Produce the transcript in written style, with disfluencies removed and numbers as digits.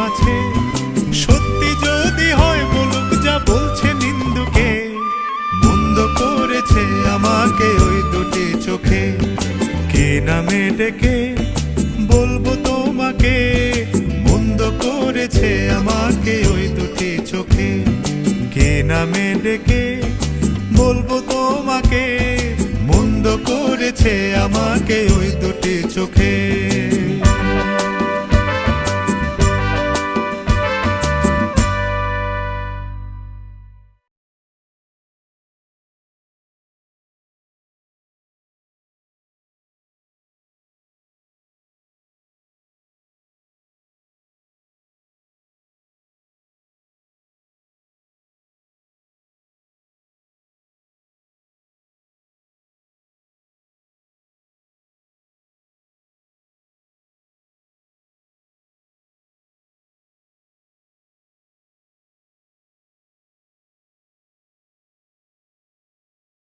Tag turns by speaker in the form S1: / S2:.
S1: আছে। সত্যি যদি হয় বলুক যা বলছে নিন্দুকে, মন্দ করেছে আমাকে ওই দুটি চোখে। কে নামে ডেকে বলবো তোমাকে, মন্দ করেছে আমাকে ওই দুটি চোখে। কে নামে ডেকে বলবো তোমাকে, মন্দ করেছে আমাকে ওই দুটি চোখে।